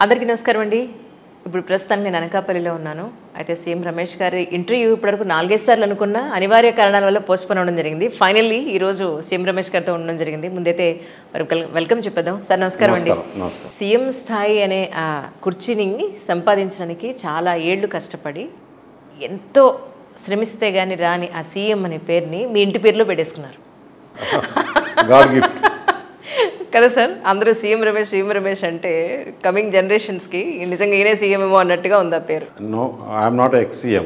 అందరికీ నమస్కారం అండి. ఇప్పుడు ప్రస్తుతానికి నేను అనకాపల్లిలో ఉన్నాను. అయితే సీఎం రమేష్ గారి ఇంటర్వ్యూ ఇప్పటివరకు 4-5 సార్లు అనుకున్నా అనివార్య కారణాల వల్ల పోస్ట్‌పోన్ అవ్వడం జరిగింది. ఫైనల్లీ ఈరోజు సీఎం రమేష్ గారితో ఉండడం జరిగింది. ముందైతే వెల్కమ్ చెప్పేద్దాం. సార్ నమస్కారం అండి. సీఎం స్థాయి అనే కుర్చీని సంపాదించడానికి చాలా ఏళ్ళు కష్టపడి ఎంతో శ్రమిస్తే గాని రాని ఆ సీఎం అనే పేరుని మీ ఇంటి పేరులో పెట్టేసుకున్నారు కదా సార్. అందరూ సీఎం రమేష్ అంటే కమింగ్ జనరేషన్స్కి నిజంగా ఈయనే సీఎం ఏమో అన్నట్టుగా ఉంది ఆ పేరు. No, I'm not ex CM,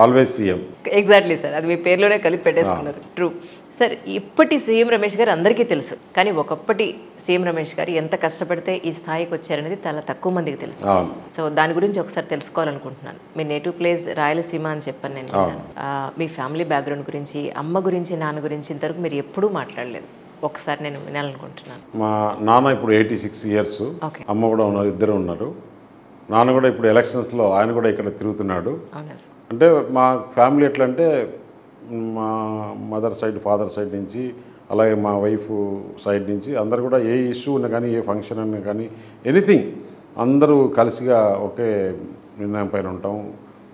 always CM. Exactly sir, అది మీ పేరులోనే కలిపి పెట్టేసుకున్నారు. True sir. ఇప్పటి సీఎం రమేష్ గారు అందరికీ తెలుసు, కానీ ఒకప్పటి సీఎం రమేష్ గారు ఎంత కష్టపడితే ఈ స్థాయికి వచ్చారనేది చాలా తక్కువ మందికి తెలుసు. సో దాని గురించి ఒకసారి తెలుసుకోవాలనుకుంటున్నాను. మీ నేటివ్ ప్లేస్ రాయలసీమ అని చెప్పాను నేను. మీ ఫ్యామిలీ బ్యాక్గ్రౌండ్ గురించి, అమ్మ గురించి, నాన్న గురించి ఇంతవరకు మీరు ఎప్పుడూ మాట్లాడలేదు. ఒకసారి నేను వినాలనుకుంటున్నాను. మా నాన్న ఇప్పుడు 86 ఇయర్స్, అమ్మ కూడా ఉన్నారు, ఇద్దరు ఉన్నారు. నాన్న కూడా ఇప్పుడు ఎలక్షన్స్లో ఆయన కూడా ఇక్కడ తిరుగుతున్నాడు. అంటే మా ఫ్యామిలీ ఎట్లా అంటే మా మదర్ సైడ్, ఫాదర్ సైడ్ నుంచి, అలాగే మా వైఫ్ సైడ్ నుంచి అందరు కూడా ఏ ఇష్యూ ఉన్నా కానీ, ఏ ఫంక్షన్ అన్నా కానీ, ఎనీథింగ్ అందరూ కలిసిగా ఒకే నిర్ణయం పైన ఉంటాం,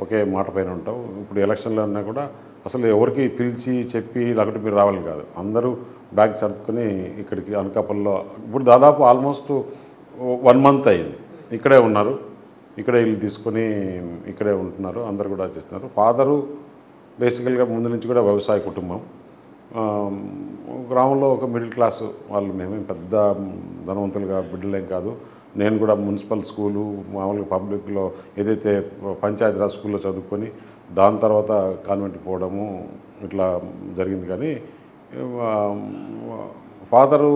ఒకే మాట పైన ఉంటాం. ఇప్పుడు ఎలక్షన్లో అన్నా కూడా అసలు ఎవరికి పిలిచి చెప్పి లేకపోతే మీరు రావాలని కాదు, అందరూ బ్యాగ్ సర్దుకొని ఇక్కడికి అనకాపల్లిలో ఇప్పుడు దాదాపు ఆల్మోస్ట్ 1 మంత్ అయింది. ఇక్కడే ఉన్నారు, ఇక్కడే ఇల్లు తీసుకొని ఇక్కడే ఉంటున్నారు, అందరు కూడా చేస్తున్నారు. ఫాదరు బేసికల్గా ముందు నుంచి కూడా వ్యవసాయ కుటుంబం. గ్రామంలో ఒక మిడిల్ క్లాస్ వాళ్ళు, మేమేం పెద్ద ధనవంతులుగా బిడ్డలేం కాదు. నేను కూడా మున్సిపల్ స్కూలు, మామూలుగా పబ్లిక్లో ఏదైతే పంచాయతీరాజ్ స్కూల్లో చదువుకొని దాని తర్వాత కాన్వెంట్కి పోవడము ఇట్లా జరిగింది. కానీ ఫాదరు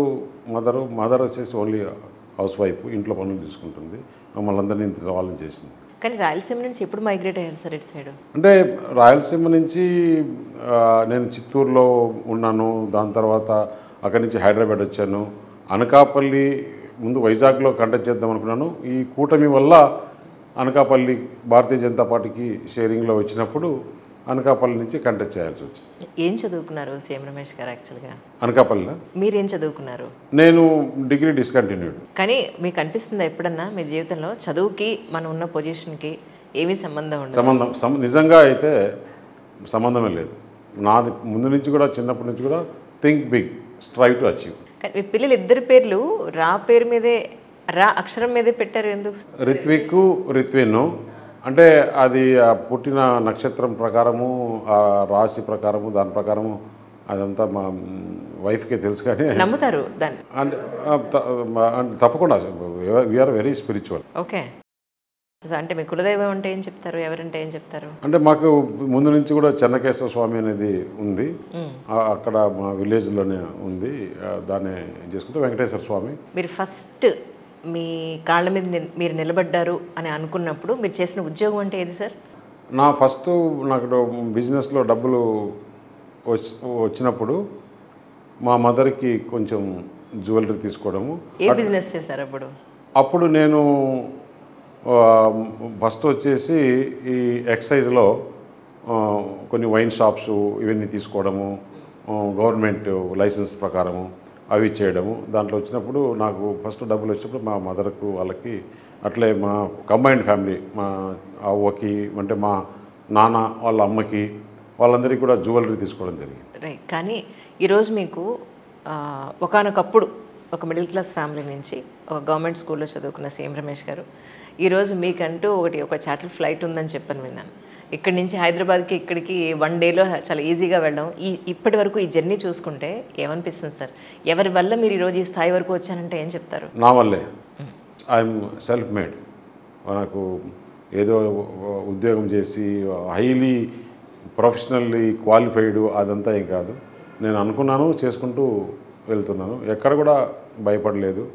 మదర్ వచ్చేసి ఓన్లీ హౌస్ వైఫ్, ఇంట్లో పనులు తీసుకుంటుంది, మమ్మల్ని అందరినీ వాళ్ళని చేసింది. కానీ రాయలసీమ నుంచి ఎప్పుడు మైగ్రేట్ అయ్యారు సార్ ఇటు సైడ్? అంటే రాయలసీమ నుంచి నేను చిత్తూరులో ఉన్నాను, దాని తర్వాత అక్కడి నుంచి హైదరాబాద్ వచ్చాను. అనకాపల్లి ముందు వైజాగ్లో కంటెక్ట్ చేద్దాం అనుకున్నాను. ఈ కూటమి వల్ల అనకాపల్లి భారతీయ జనతా పార్టీకి షేరింగ్లో వచ్చినప్పుడు అనకాపల్లి నుంచి కంటెక్ట్ చేయాల్సి వచ్చింది. ఏం చదువుకున్నారు సీఎం రమేష్ గారు యాక్చువల్గా? అనకాపల్లిలో మీరేం చదువుకున్నారు? నేను డిగ్రీ డిస్కంటిన్యూడ్. కానీ మీకు అనిపిస్తుందా ఎప్పుడన్నా మీ జీవితంలో చదువుకి మనం ఉన్న పొజిషన్కి ఏమీ సంబంధం ఉండదు? నిజంగా అయితే సంబంధమే లేదు. నాది ముందు నుంచి కూడా, చిన్నప్పటి నుంచి కూడా think big, strive to achieve. కానీ మీ పిల్లలు ఇద్దరి పేర్లు రా పేరు మీదే, రా అక్షరం మీదే పెట్టారు, ఎందుకు? రిత్విక్, రిత్విన్ అంటే అది పుట్టిన నక్షత్రం ప్రకారము, రాశి ప్రకారము, దాని ప్రకారము అదంతా మా వైఫ్కే తెలుసు. కానీ నమ్ముతారు దాన్ని? తప్పకుండా, వీఆర్ వెరీ స్పిరిచువల్. ఓకే. అంటే మీ కులదైవం అంటే ఏం చెప్తారు, ఎవరంటే ఏం చెప్తారు? అంటే మాకు ముందు నుంచి కూడా చెన్నకేశ్వర స్వామి అనేది ఉంది, అక్కడ మా విలేజ్లోనే ఉంది, దాన్ని చేసుకుంటే వెంకటేశ్వర స్వామి. మీరు ఫస్ట్ మీ కాళ్ళ మీద మీరు నిలబడ్డారు అని అనుకున్నప్పుడు మీరు చేసిన ఉద్యోగం అంటే ఏది సార్? నాకు బిజినెస్లో డబ్బులు వచ్చినప్పుడు మా మదర్కి కొంచెం జ్యువెలరీ తీసుకోవడము. ఏ బిజినెస్ చేశారు అప్పుడు? అప్పుడు నేను ఫస్ట్ వచ్చేసి ఈ ఎక్సైజ్లో కొన్ని వైన్ షాప్స్ ఇవన్నీ తీసుకోవడము, గవర్నమెంట్ లైసెన్స్ ప్రకారము అవి చేయడము. దాంట్లో వచ్చినప్పుడు నాకు ఫస్ట్ డబ్బులు వచ్చినప్పుడు మా మదర్కు వాళ్ళకి, అట్లే మా కంబైన్డ్ ఫ్యామిలీ, మా అవ్వకి అంటే మా నాన్న వాళ్ళ అమ్మకి, వాళ్ళందరికీ కూడా జ్యువెలరీ తీసుకోవడం జరిగింది. రైట్. కానీ ఈరోజు మీకు ఒకానొకప్పుడు ఒక మిడిల్ క్లాస్ ఫ్యామిలీ నుంచి ఒక గవర్నమెంట్ స్కూల్లో చదువుకున్న సీఎం రమేష్ గారు ఈరోజు మీకంటూ ఒక చార్టర్ ఫ్లైట్ ఉందని చెప్పని విన్నాను. ఇక్కడి నుంచి హైదరాబాద్కి ఇక్కడికి 1 డేలో చాలా ఈజీగా వెళ్ళడం. ఇప్పటి వరకు ఈ జర్నీ చూసుకుంటే ఏమనిపిస్తుంది సార్? ఎవరి వల్ల మీరు ఈరోజు ఈ స్థాయి వరకు వచ్చానంటే ఏం చెప్తారు? నా వల్లే. I'm self made. నాకు ఏదో ఉద్యోగం చేసి హైలీ ప్రొఫెషనల్లీ క్వాలిఫైడ్ అదంతా ఏం కాదు. నేను అనుకున్నాను, చేసుకుంటూ వెళ్తున్నాను. ఎక్కడ కూడా భయపడలేదు.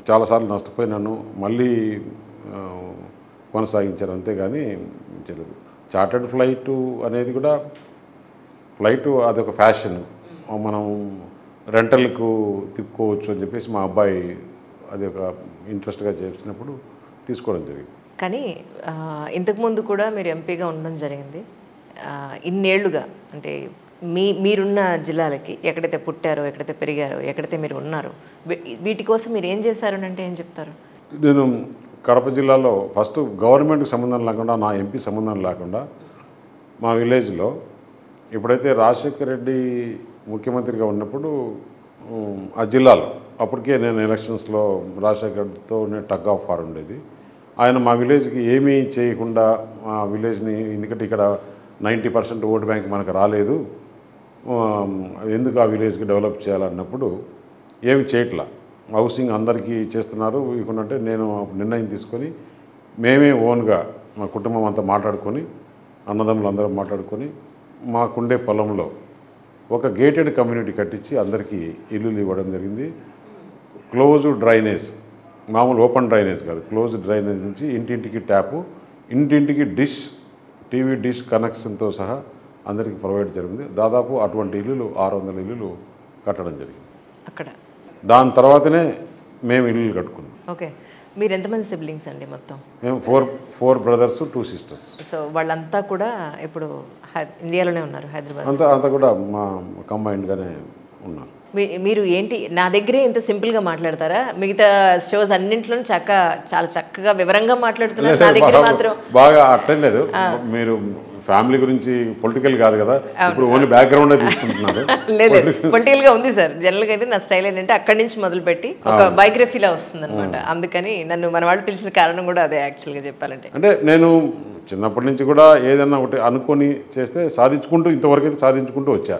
చాలాసార్లు నష్టపోయినాను, మళ్ళీ కొనసాగించారు, అంతేగాని తెలియదు. చార్టర్డ్ ఫ్లైట్ అనేది కూడా అదొక ఫ్యాషన్, మనం రెంటల్కు తిప్పుకోవచ్చు అని చెప్పేసి మా అబ్బాయి అది ఒక ఇంట్రెస్ట్గా చేసినప్పుడు తీసుకోవడం జరిగింది. కానీ ఇంతకుముందు కూడా మీరు ఎంపీగా ఉండడం జరిగింది. ఇన్నేళ్లుగా అంటే మీరున్న జిల్లాలకి ఎక్కడైతే పుట్టారో, ఎక్కడైతే పెరిగారో, ఎక్కడైతే మీరు ఉన్నారో, వీటి కోసం మీరు ఏం చేశారు అంటే ఏం చెప్తారు? నేను కడప జిల్లాలో ఫస్ట్ గవర్నమెంట్కి సంబంధం లేకుండా నా ఎంపీ సంబంధం లేకుండా మా విలేజ్లో ఎప్పుడైతే రాజశేఖర రెడ్డి ముఖ్యమంత్రిగా ఉన్నప్పుడు ఆ జిల్లాలో అప్పటికే నేను ఎలక్షన్స్లో రాజశేఖర్తో నేను టగ్ ఆఫ్ వార్ ఉండేది. ఆయన మా విలేజ్కి ఏమీ చేయకుండా మా విలేజ్ని, ఎందుకంటే ఇక్కడ 90% ఓటు బ్యాంక్ మనకు రాలేదు, ఎందుకు ఆ విలేజ్కి డెవలప్ చేయాలన్నప్పుడు ఏమి చేయట్లా, హౌసింగ్ అందరికీ చేస్తున్నారు ఇకుంటే నేను నిర్ణయం తీసుకొని మేమే ఓన్గా మా కుటుంబం అంతా మాట్లాడుకొని అన్నదమ్ములు అందరూ మాట్లాడుకొని మాకుండే పొలంలో ఒక గేటెడ్ కమ్యూనిటీ కట్టించి అందరికీ ఇల్లులు ఇవ్వడం జరిగింది. క్లోజ్డ్ డ్రైనేజ్, మామూలు ఓపెన్ డ్రైనేజ్ కాదు, క్లోజ్డ్ డ్రైనేజ్ నుంచి ఇంటింటికి ట్యాపు, ఇంటింటికి డిష్, టీవీ డిష్ కనెక్షన్తో సహా అందరికీ ప్రొవైడ్ జరిగింది. దాదాపు అటువంటి ఇల్లులు 600 ఇల్లులు కట్టడం జరిగింది అక్కడ. దాని తర్వాతనే మేము ఇల్లులు కట్టుకున్నాం. ఓకే, మీరు ఎంతమంది సిబ్లింగ్స్ అండి మొత్తం? మేము ఫోర్ బ్రదర్స్ 2 సిస్టర్స్. సో వాళ్ళంతా కూడా ఇప్పుడు ఇండియాలోనే ఉన్నారు, హైదరాబాద్ అంతా కూడా మా కంబైన్డ్గానే ఉన్నారు. మీరు ఏంటి నా దగ్గరే ఇంత సింపుల్గా మాట్లాడతారా? మిగతా షోస్ అన్నింటిలోనూ చాలా చక్కగా వివరంగా మాట్లాడుతున్నారు, నా దగ్గర మాత్రం బాగా అట్లేం లేదు. మీరు ఫ్యామిలీ గురించి పొలిటికల్ కాదు కదా, ఇప్పుడు ఓన్లీ బ్యాక్గ్రౌండ్ తీసుకుంటున్నారు. లేదు, పొలిటికల్ గా ఉంది సార్. జనరల్ గా అయితే నా స్టైల్ ఏంటంటే అక్కడి నుంచి మొదలుపెట్టి ఒక బయోగ్రఫీలా వస్తుంది అనమాట. అందుకని నన్ను మన వాళ్ళు పిలిచిన కారణం కూడా అదే యాక్చువల్గా చెప్పాలంటే. అంటే నేను చిన్నప్పటి నుంచి కూడా ఏదన్నా ఒకటి అనుకొని చేస్తే సాధించుకుంటూ ఇంతవరకు అయితే సాధించుకుంటూ వచ్చా.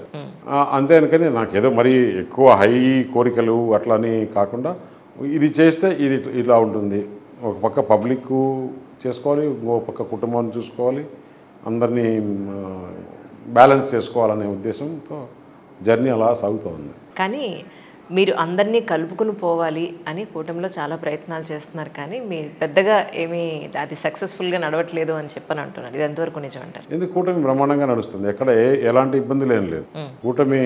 అంతే అనుకని నాకు ఏదో మరీ ఎక్కువ హై కోరికలు అట్లా అని కాకుండా ఇది చేస్తే ఇది ఇలా ఉంటుంది. ఒక పక్క పబ్లిక్ చేసుకోవాలి, ఇంకో పక్క కుటుంబాన్ని చూసుకోవాలి, అందరినీ బ్యాలెన్స్ చేసుకోవాలనే ఉద్దేశంతో జర్నీ అలా సాగుతూ ఉంది. కానీ మీరు అందరినీ కలుపుకుని పోవాలి అని కూటమిలో చాలా ప్రయత్నాలు చేస్తున్నారు, కానీ మీరు పెద్దగా ఏమీ అది సక్సెస్ఫుల్గా నడవట్లేదు అని చెప్పని అంటున్నారు. ఇది ఎంతవరకు నిజం అంటారు? ఎందుకు కూటమి బ్రహ్మాండంగా నడుస్తుంది, ఎక్కడ ఎలాంటి ఇబ్బందులు ఏం లేదు. కూటమి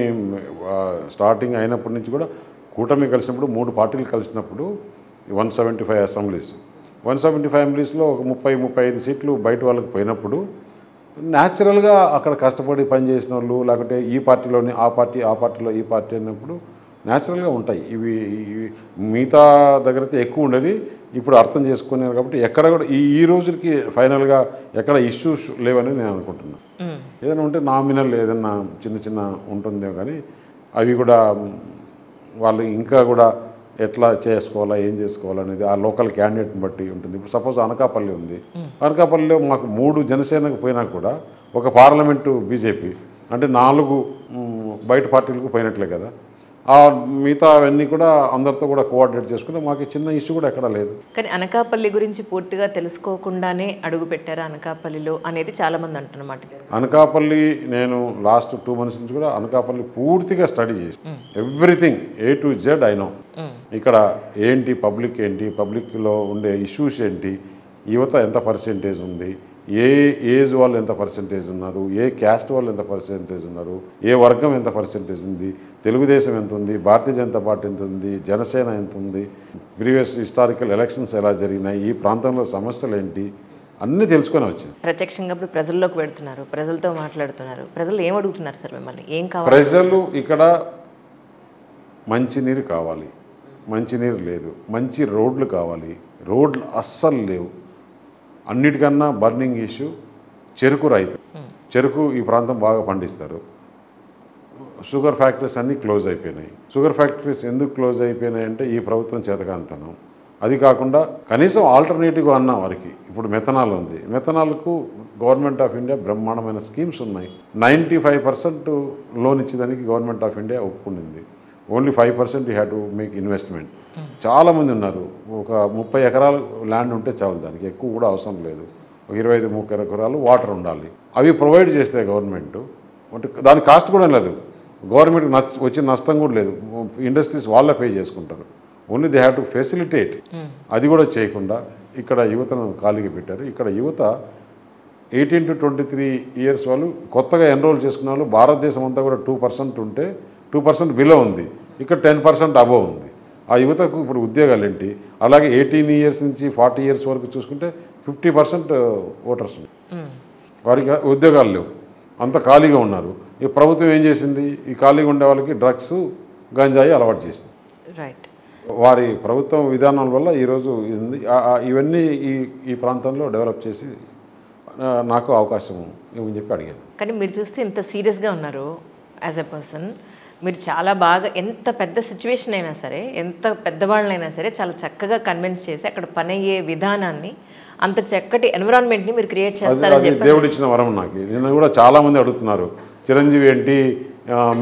స్టార్టింగ్ అయినప్పటి నుంచి కూడా కూటమి కలిసినప్పుడు 3 పార్టీలు కలిసినప్పుడు 175 అసెంబ్లీస్, 175 అసెంబ్లీస్లో ఒక 30-35 సీట్లు బయట వాళ్ళకి పోయినప్పుడు న్యాచురల్గా అక్కడ కష్టపడి పనిచేసిన వాళ్ళు, లేకపోతే ఈ పార్టీలోని ఆ పార్టీలో ఈ పార్టీ అన్నప్పుడు న్యాచురల్గా ఉంటాయి. ఇవి మిగతా దగ్గర అయితే ఎక్కువ ఉండేది, ఇప్పుడు అర్థం చేసుకున్నారు కాబట్టి ఎక్కడ కూడా ఈ రోజుకి ఫైనల్గా ఎక్కడ ఇష్యూస్ లేవని నేను అనుకుంటున్నాను. ఏదైనా ఉంటే నామినల్ ఏదైనా చిన్న ఉంటుందేమో, కానీ అవి కూడా వాళ్ళు ఇంకా కూడా ఎట్లా చేసుకోవాలా, ఏం చేసుకోవాలనేది ఆ లోకల్ క్యాండిడేట్ని బట్టి ఉంటుంది. ఇప్పుడు సపోజ్ అనకాపల్లి ఉంది, అనకాపల్లిలో మాకు 3 జనసేనకు పోయినా కూడా ఒక పార్లమెంటు బీజేపీ అంటే 4 బయట పార్టీలకు పోయినట్లే కదా. ఆ మిగతా అవన్నీ కూడా అందరితో కూడా కోఆర్డినేట్ చేసుకుంటే మాకు చిన్న ఇష్యూ కూడా ఎక్కడా లేదు. కానీ అనకాపల్లి గురించి పూర్తిగా తెలుసుకోకుండానే అడుగు పెట్టారా అనకాపల్లిలో అనేది చాలామంది అంటున్నమాట. అనకాపల్లి నేను లాస్ట్ 2 months నుంచి కూడా అనకాపల్లి పూర్తిగా స్టడీ చేసి everything A to Z I know. ఇక్కడ ఏంటి పబ్లిక్, ఏంటి పబ్లిక్లో ఉండే ఇష్యూస్ ఏంటి, యువత ఎంత పర్సెంటేజ్ ఉంది, ఏ ఏజ్ వాళ్ళు ఎంత పర్సెంటేజ్ ఉన్నారు, ఏ క్యాస్ట్ వాళ్ళు ఎంత పర్సెంటేజ్ ఉన్నారు, ఏ వర్గం ఎంత పర్సెంటేజ్ ఉంది, తెలుగుదేశం ఎంత ఉంది, భారతీయ జనతా పార్టీ ఎంత ఉంది, జనసేన ఎంత ఉంది, ప్రీవియస్ హిస్టారికల్ ఎలక్షన్స్ ఎలా జరిగినాయి, ఈ ప్రాంతంలో సమస్యలు ఏంటి అన్నీ తెలుసుకొని వచ్చాను. ప్రత్యక్షంగా ఇప్పుడు ప్రజల్లోకి పెడుతున్నారు, ప్రజలతో మాట్లాడుతున్నారు. ప్రజలు ఏం అడుగుతున్నారు సార్ మిమ్మల్ని, ఏం కావాలి? ప్రజలు ఇక్కడ మంచినీరు కావాలి, మంచినీరు లేదు, మంచి రోడ్లు కావాలి, రోడ్లు అస్సలు లేవు. అన్నిటికన్నా బర్నింగ్ ఇష్యూ చెరుకు రైతు. చెరుకు ఈ ప్రాంతం బాగా పండిస్తారు. షుగర్ ఫ్యాక్టరీస్ అన్నీ క్లోజ్ అయిపోయినాయి. షుగర్ ఫ్యాక్టరీస్ ఎందుకు క్లోజ్ అయిపోయినాయి అంటే ఈ ప్రభుత్వం చేతకాంతనం. అది కాకుండా కనీసం ఆల్టర్నేటివ్ అన్న వారికి ఇప్పుడు మెథనాల్ ఉంది. మెథనాల్కు గవర్నమెంట్ ఆఫ్ ఇండియా బ్రహ్మాండమైన స్కీమ్స్ ఉన్నాయి. 95% లోన్ ఇచ్చేదానికి గవర్నమెంట్ ఆఫ్ ఇండియా ఒప్పుకుంది. Only 5% you have to make investment. చాలామంది ఉన్నారు. ఒక 30 ఎకరాలు ల్యాండ్ ఉంటే చాలు, దానికి ఎక్కువ కూడా అవసరం లేదు. ఒక 25-30 ఎకరాలు వాటర్ ఉండాలి. అవి ప్రొవైడ్ చేస్తే గవర్నమెంట్ అంటే దాని కాస్ట్ కూడా లేదు, గవర్నమెంట్కి వచ్చిన నష్టం కూడా లేదు. ఇండస్ట్రీస్ వాళ్ళే పే చేసుకుంటారు. Only they have to facilitate. అది కూడా చేయకుండా ఇక్కడ యువతను ఖాళీగా పెట్టారు. ఇక్కడ యువత 18 to 23 years వాళ్ళు కొత్తగా ఎన్రోల్ చేసుకున్న వాళ్ళు భారతదేశం అంతా కూడా 2% ఉంటే 2% బిలో ఉంది, ఇక్కడ 10% అబోవ్ ఉంది. ఆ యువతకు ఇప్పుడు ఉద్యోగాలు ఏంటి? అలాగే 18 years నుంచి 40 years వరకు చూసుకుంటే 50% ఓటర్స్ వారికి ఉద్యోగాలు లేవు, అంత ఖాళీగా ఉన్నారు. ఈ ప్రభుత్వం ఏం చేసింది? ఈ ఖాళీగా ఉండే వాళ్ళకి డ్రగ్స్, గంజాయి అలవాటు చేసింది. రైట్. వారి ప్రభుత్వం విధానం వల్ల ఈరోజు ఇవన్నీ ఈ ప్రాంతంలో డెవలప్ చేసి నాకు అవకాశం ఇవ్వని చెప్పి అడిగాను. కానీ మీరు చూస్తే ఇంత సీరియస్గా ఉన్నారు యాజ్ ఎ పర్సన్. మీరు చాలా బాగా ఎంత పెద్ద సిచ్యువేషన్ అయినా సరే, ఎంత పెద్దవాళ్ళనైనా సరే చాలా చక్కగా కన్విన్స్ చేసి అక్కడ పని అయ్యే విధానాన్ని, అంత చక్కటి ఎన్విరాన్మెంట్ని మీరు క్రియేట్ చేస్తారని చెప్పి దేవుడు ఇచ్చిన వరం నాకు. నిన్న కూడా చాలామంది అడుగుతున్నారు, చిరంజీవి ఏంటి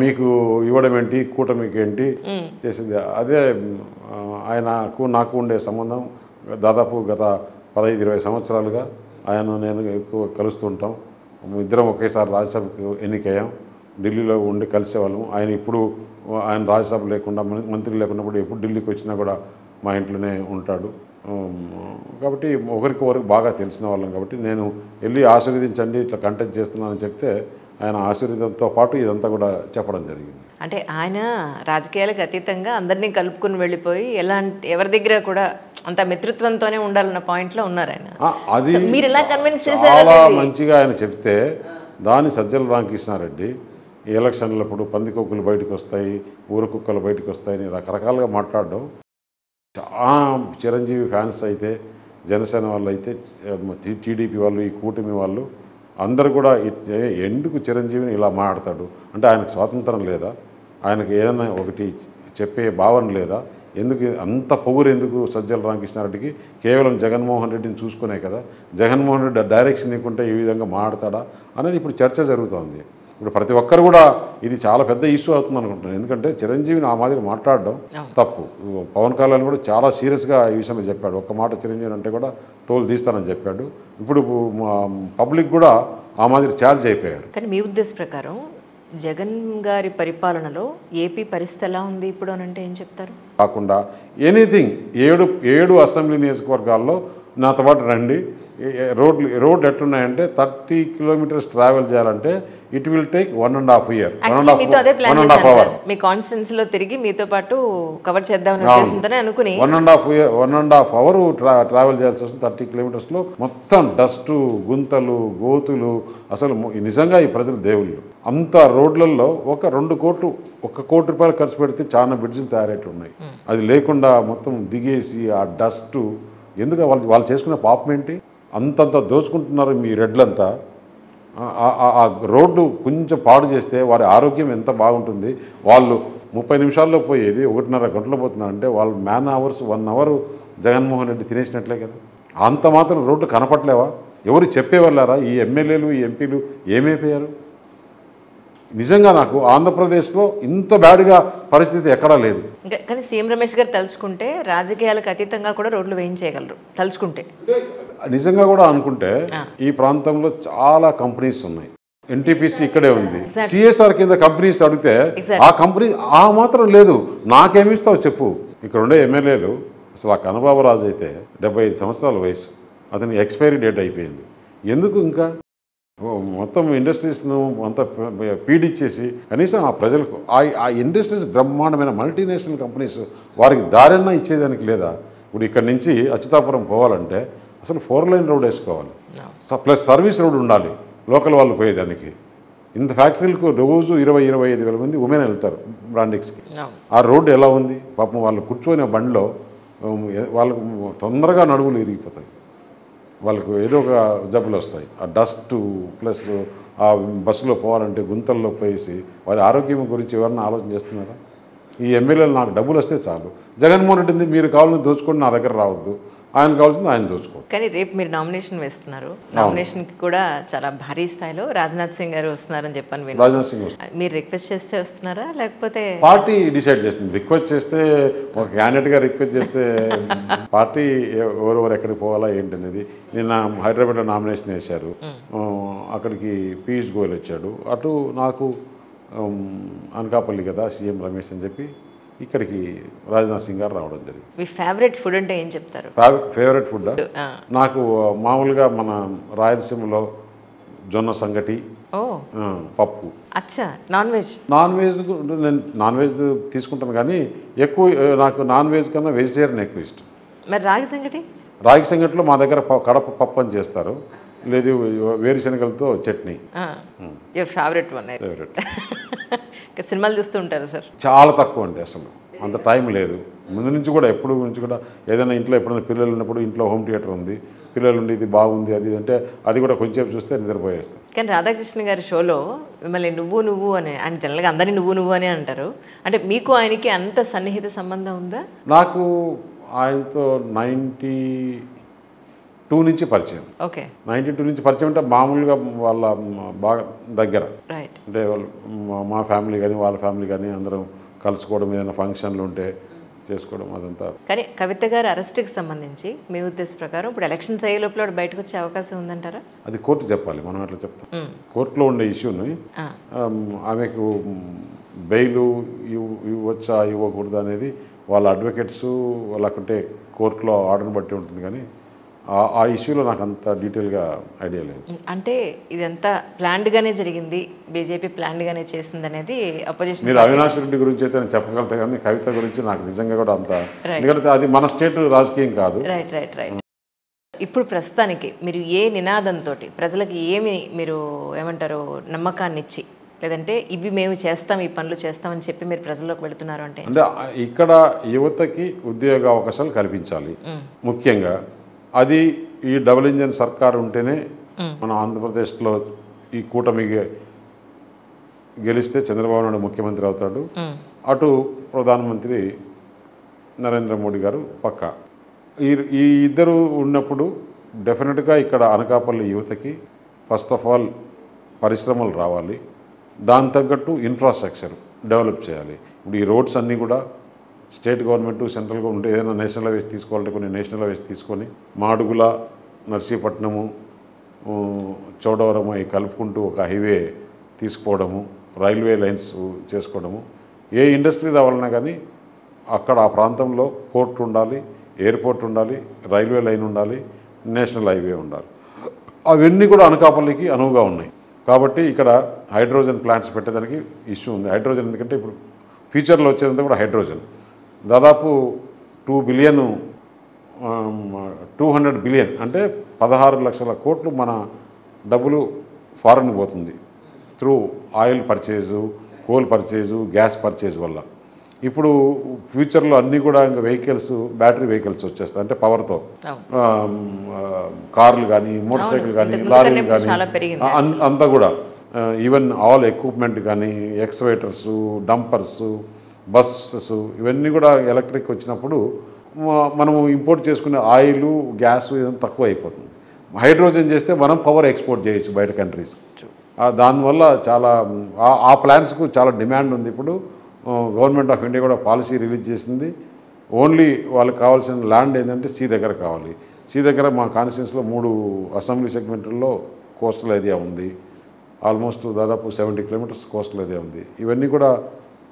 మీకు ఇవ్వడం ఏంటి, కూటమికి ఏంటి చేసింది. అదే నాకు ఉండే సంబంధం దాదాపు గత 15-20 సంవత్సరాలుగా ఆయన నేను ఎక్కువ కలుస్తూ ఉంటాం. ఇద్దరం ఒకేసారి రాజ్యసభకు ఎన్నికయ్యాం. ఢిల్లీలో ఉండి కలిసేవాళ్ళం. ఆయన రాజ్యసభ లేకుండా మంత్రి లేకున్నప్పుడు ఎప్పుడు ఢిల్లీకి వచ్చినా కూడా మా ఇంట్లోనే ఉంటాడు. కాబట్టి ఒకరికి బాగా తెలిసిన వాళ్ళం. కాబట్టి నేను వెళ్ళి ఆశీర్వదించండి, ఇట్లా కంటెస్ట్ చేస్తున్నానని చెప్తే ఆయన ఆశీర్వాదంతో పాటు ఇదంతా కూడా చెప్పడం జరిగింది. అంటే ఆయన రాజకీయాలకు అతీతంగా అందరినీ కలుపుకుని వెళ్ళిపోయి ఎవరి దగ్గర కూడా అంత మిత్రత్వంతోనే ఉండాలన్న పాయింట్లో ఉన్నారు ఆయన. అది మీరు ఎలా కన్విన్స్ చేశారు? చాలా మంచిగా ఆయన చెప్తే దాని సజ్జల రామకృష్ణారెడ్డి ఈ ఎలక్షన్లప్పుడు పందికొక్కులు బయటకు వస్తాయి, ఊరు కుక్కలు బయటకు వస్తాయని రకరకాలుగా మాట్లాడడం. చాలా చిరంజీవి ఫ్యాన్స్ అయితే, జనసేన వాళ్ళు అయితే, టీడీపీ వాళ్ళు, ఈ కూటమి వాళ్ళు అందరూ కూడా ఎందుకు చిరంజీవిని ఇలా మాట్లాడతాడు అంటే ఆయనకు స్వాతంత్రం లేదా, ఆయనకు ఏదైనా ఒకటి చెప్పే భావన లేదా, ఎందుకు అంత పొగురు ఎందుకు సజ్జల రామకృష్ణారెడ్డికి? కేవలం జగన్మోహన్ రెడ్డిని చూసుకునే కదా, జగన్మోహన్ రెడ్డి డైరెక్షన్ ఇవ్వకుంటే ఈ విధంగా మాట్లాడతాడా అనేది ఇప్పుడు చర్చ జరుగుతోంది. ఇప్పుడు ప్రతి ఒక్కరు కూడా ఇది చాలా పెద్ద ఇష్యూ అవుతుంది అనుకుంటున్నాను. ఎందుకంటే చిరంజీవిని ఆ మాదిరి మాట్లాడడం తప్పు. పవన్ కళ్యాణ్ కూడా చాలా సీరియస్గా ఈ విషయంలో చెప్పాడు. ఒక్క మాట చిరంజీవి అంటే కూడా తోలు తీస్తానని చెప్పాడు. ఇప్పుడు పబ్లిక్ కూడా ఆ మాదిరి ఛార్జ్ అయిపోయారు. కానీ మీ ఉద్దేశ ప్రకారం జగన్ గారి పరిపాలనలో ఏపీ పరిస్థితి ఎలా ఉంది ఇప్పుడు అని అంటే ఏం చెప్తారు? కాకుండా ఎనీథింగ్ 7 అసెంబ్లీ నియోజకవర్గాల్లో నాతో పాటు రండి. రోడ్లు ఎట్లున్నాయంటే 30 కిలోమీటర్స్ ట్రావెల్ చేయాలంటే ఇట్ విల్ టేక్ 1.5 year. మీతో అదే ప్లాన్ చేశాను సార్. మీ కాన్స్టిట్యున్సీలో తిరిగి మీతో పాటు కవర్ చేద్దామని ఉద్దేశంతోనే అనుకుని 1.5 hour ట్రావెల్ చేయాల్సి వస్తుంది. 30 కిలోమీటర్స్లో మొత్తం డస్టు, గుంతలు, గోతులు. అసలు నిజంగా ఈ ప్రజలు దేవుళ్ళు. అంత రోడ్లలో 1 కోటి రూపాయలు ఖర్చు పెడితే చాలా బ్రిడ్జిలు తయారైతే ఉన్నాయి. అది లేకుండా మొత్తం దిగేసి ఆ డస్టు ఎందుకు వాళ్ళు చేసుకునే పాపం ఏంటి? అంతంత దోచుకుంటున్నారు మీ రెడ్లంతా. ఆ రోడ్డు కొంచెం పాడు చేస్తే వారి ఆరోగ్యం ఎంత బాగుంటుంది. వాళ్ళు 30 నిమిషాల్లో పోయేది 1.5 గంటలు పోతున్నారంటే వాళ్ళు man hours 1 hour Jaganmohan Reddy తినేసినట్లే కదా. అంత మాత్రం రోడ్లు కనపట్లేవా? ఎవరు చెప్పేవాళ్ళారా? ఈ ఎమ్మెల్యేలు, ఈ ఎంపీలు ఏమైపోయారు? నిజంగా నాకు ఆంధ్రప్రదేశ్లో ఇంత బ్యాడ్గా పరిస్థితి ఎక్కడా లేదు. కానీ సీఎం రమేష్ గారు తలుచుకుంటే రాజకీయాలకు అతీతంగా కూడా రోడ్లు వేయించేయగలరు తలుచుకుంటే. నిజంగా కూడా అనుకుంటే ఈ ప్రాంతంలో చాలా కంపెనీస్ ఉన్నాయి. ఎన్టీపీసీ ఇక్కడే ఉంది. సిఎస్ఆర్ కింద కంపెనీస్ అడిగితే ఆ కంపెనీ ఆ మాత్రం లేదు. నాకేమిస్తావు చెప్పు. ఇక్కడ ఉండే ఎమ్మెల్యేలు అసలు ఆ కనబాబురాజు అయితే 75 సంవత్సరాల వయసు, అతని ఎక్స్పైరీ డేట్ అయిపోయింది. ఎందుకు ఇంకా మొత్తం ఇండస్ట్రీస్ను అంతా పీడిచ్చేసి కనీసం ఆ ప్రజలకు ఆ ఇండస్ట్రీస్ బ్రహ్మాండమైన మల్టీనేషనల్ కంపెనీస్ వారికి దారన్నా ఇచ్చేదానికి లేదా? ఇప్పుడు ఇక్కడ నుంచి అచ్యుతాపురం పోవాలంటే అసలు 4 lane రోడ్ వేసుకోవాలి, ప్లస్ సర్వీస్ రోడ్ ఉండాలి లోకల్ వాళ్ళు పోయేదానికి. ఇంత ఫ్యాక్టరీలకు రోజు 20-25 వేల మంది ఉమెన్ వెళ్తారు బ్రాండిక్స్కి. ఆ రోడ్డు ఎలా ఉంది పాపం? వాళ్ళు కూర్చొని బండిలో వాళ్ళకు తొందరగా నడువులు ఇరిగిపోతాయి, వాళ్ళకు ఏదో ఒక జబ్బులు వస్తాయి. ఆ డస్ట్ ప్లస్ ఆ బస్సులో పోవాలంటే గుంతల్లో పోయేసి వారి ఆరోగ్యం గురించి ఎవరన్నా ఆలోచన చేస్తున్నారా? ఈ ఎమ్మెల్యేలు నాకు డబ్బులు వస్తే చాలు, జగన్మోహన్ రెడ్డి మీరు కావాలని దోచుకొని నా దగ్గర రావద్దు, ఆయన కావాల్సింది ఆయన దోచుకోండి. కానీ రేపు మీరు నామినేషన్ వేస్తున్నారు. నామినేషన్కి కూడా చాలా భారీ స్థాయిలో రాజ్నాథ్ సింగ్ గారు వస్తున్నారని చెప్పని విన్నాను. రాజ్నాథ్ సింగ్ మీరు రిక్వెస్ట్ చేస్తే వస్తున్నారా లేకపోతే పార్టీ డిసైడ్ చేస్తుంది? రిక్వెస్ట్ చేస్తే ఒక క్యాండిడేట్గా రిక్వెస్ట్ చేస్తే పార్టీ ఎవరెవరు ఎక్కడికి పోవాలా ఏంటనేది. నిన్న హైదరాబాద్లో నామినేషన్ వేశారు, అక్కడికి పీయూష్ గోయల్ వచ్చాడు. అటు నాకు అనకాపల్లి కదా సీఎం రమేష్ అని చెప్పి ఇక్కడికి రాజ్నాథ్ సింగ్ గారు రావడం జరిగింది. మీ ఫేవరెట్ ఫుడ్ అంటే ఏం చెప్తారు? ఫేవరెట్ ఫుడ్ నాకు మామూలుగా మన రాయలసీమలో జొన్న సంగటి, పప్పు. అచ్చా, నాన్ వెజ్ నేను నాన్ వెజ్ తీసుకుంటాను కానీ ఎక్కువ నాకు నాన్ వెజ్ కన్నా వెజిటేరియన్ ఎక్కువ ఇష్టం. మరి రాగి సంగటిలో మా దగ్గర కడప పప్పు అని చేస్తారు, లేదు వేరుశనగలతో చట్నీ. ఫేవరెట్ సినిమాలు చూస్తూ ఉంటారు సార్? చాలా తక్కువ అండి, అసలు అంత టైం లేదు. ముందు నుంచి కూడా ఎప్పుడు నుంచి కూడా ఏదైనా ఇంట్లో ఎప్పుడైనా పిల్లలు ఉన్నప్పుడు ఇంట్లో హోమ్ థియేటర్ ఉంది, పిల్లలు ఉండి ఇది బాగుంది అది అంటే అది కూడా కొంచెం చూస్తే నిద్రపోయేస్తాం. కానీ రాధాకృష్ణ గారి షోలో మిమ్మల్ని నువ్వు అని ఆయన జనరల్గా అందరినీ నువ్వు అని అంటారు. అంటే మీకు ఆయనకి అంత సన్నిహిత సంబంధం ఉందా? నాకు ఆయనతో 92 నుంచి పరిచయం. ఓకే. 92 నుంచి పరిచయం అంటే మామూలుగా వాళ్ళ బాగా దగ్గర, రైట్. అంటే వాళ్ళు మా ఫ్యామిలీ కానీ వాళ్ళ ఫ్యామిలీ కానీ అందరం కలుసుకోవడం, ఏదైనా ఫంక్షన్లు ఉంటే చేసుకోవడం అదంతా. కానీ కవిత గారి అరెస్ట్కి సంబంధించి మీ ఉద్దేశం ప్రకారం ఇప్పుడు ఎలక్షన్స్ అయ్యే లోపల బయటకు వచ్చే అవకాశం ఉందంటారా? అది కోర్టు చెప్పాలి, మనం అట్లా చెప్తాం. కోర్టులో ఉండే ఇష్యూని ఆమెకు బెయిలు ఇవ్వచ్చా ఇవ్వకూడదు అనేది వాళ్ళ అడ్వకేట్స్ వాళ్ళకుంటే కోర్టులో ఆర్డర్ని బట్టి ఉంటుంది. కానీ ఆ ఇష్యూలో నాకు అంత డీటెయిల్గా ఐడియా లేదు. అంటే ఇదంతా ప్లాన్డ్గానే జరిగింది, బీజేపీ ప్లాన్డ్గానే చేసింది అనేది అపోజిషన్. మీరు అవినాష్ రెడ్డి గురించి అయితే నేను చెప్పగలుగుతా, కానీ కవిత గురించి నాకు నిజంగా కూడా అంత, ఎందుకంటే అది మన స్టేట్ రాజకీయం కాదు. రైట్. ఇప్పుడు ప్రస్తుతానికి మీరు ఏ నినాదంతో ప్రజలకు ఏమి మీరు ఏమంటారు నమ్మకాన్ని ఇచ్చి, లేదంటే ఇవి మేము చేస్తాం, ఈ పనులు చేస్తామని చెప్పి మీరు ప్రజల్లోకి వెళుతున్నారు అంటే ఇక్కడ యువతకి ఉద్యోగ అవకాశాలు కల్పించాలి ముఖ్యంగా. అది ఈ డబుల్ ఇంజన్ సర్కార్ ఉంటేనే మన ఆంధ్రప్రదేశ్లో ఈ కూటమి గెలిస్తే చంద్రబాబు నాయుడు ముఖ్యమంత్రి అవుతాడు, అటు ప్రధానమంత్రి నరేంద్ర మోడీ గారు పక్కా. ఈ ఇద్దరు ఉన్నప్పుడు డెఫినెట్గా ఇక్కడ అనకాపల్లి యువతకి ఫస్ట్ ఆఫ్ ఆల్ పరిశ్రమలు రావాలి, దాని తగ్గట్టు ఇన్ఫ్రాస్ట్రక్చర్ డెవలప్ చేయాలి. ఇప్పుడు ఈ రోడ్స్ అన్నీ కూడా స్టేట్ గవర్నమెంట్ సెంట్రల్ గవర్నమెంట్ ఏదైనా నేషనల్ హైవేస్ తీసుకోవాలంటే కొన్ని నేషనల్ హైవేస్ తీసుకొని మాడుగుల, నర్సీపట్నము, చౌడవరం అవి కలుపుకుంటూ ఒక హైవే తీసుకోవడము, రైల్వే లైన్స్ చేసుకోవడము. ఏ ఇండస్ట్రీ రావాలన్నా కానీ అక్కడ ఆ ప్రాంతంలో పోర్ట్ ఉండాలి, ఎయిర్పోర్ట్ ఉండాలి, రైల్వే లైన్ ఉండాలి, నేషనల్ హైవే ఉండాలి. అవన్నీ కూడా అనకాపల్లికి అనువుగా ఉన్నాయి. కాబట్టి ఇక్కడ హైడ్రోజన్ ప్లాంట్స్ పెట్టడానికి ఇష్యూ ఉంది. హైడ్రోజన్ ఎందుకంటే ఇప్పుడు ఫ్యూచర్లో వచ్చేదంతా కూడా హైడ్రోజన్. దాదాపు 200 బిలియన్ అంటే 16 లక్షల కోట్లు మన డబ్బులు ఫారెన్కి పోతుంది through oil purchase, coal purchase, gas purchase వల్ల. ఇప్పుడు ఫ్యూచర్లో అన్నీ కూడా ఇంకా వెహికల్స్, బ్యాటరీ వెహికల్స్ వచ్చేస్తాయి, అంటే పవర్తో కార్లు కానీ, మోటార్ సైకిల్ కానీ, లారీలు కానీ అంతా కూడా ఈవెన్ ఆల్ ఎక్విప్మెంట్ కానీ, ఎక్స్వేటర్స్, డంపర్స్, బస్సెస్ ఇవన్నీ కూడా ఎలక్ట్రిక్ వచ్చినప్పుడు మనము ఇంపోర్ట్ చేసుకునే ఆయిల్, గ్యాస్ ఇదంతా తక్కువ అయిపోతుంది. హైడ్రోజన్ చేస్తే మనం పవర్ ఎక్స్పోర్ట్ చేయొచ్చు బయట కంట్రీస్. దానివల్ల చాలా ఆ ప్లాన్స్కు చాలా డిమాండ్ ఉంది. ఇప్పుడు గవర్నమెంట్ ఆఫ్ ఇండియా కూడా పాలసీ రిలీజ్ చేసింది. ఓన్లీ వాళ్ళకి కావాల్సిన ల్యాండ్ ఏంటంటే సీ దగ్గర కావాలి. సీ దగ్గర మా కాన్స్టిట్యూన్సీలో 3 అసెంబ్లీ సెగ్మెంట్లలో కోస్టల్ ఏరియా ఉంది. ఆల్మోస్ట్ దాదాపు 70 కిలోమీటర్స్ కోస్టల్ ఏరియా ఉంది. ఇవన్నీ కూడా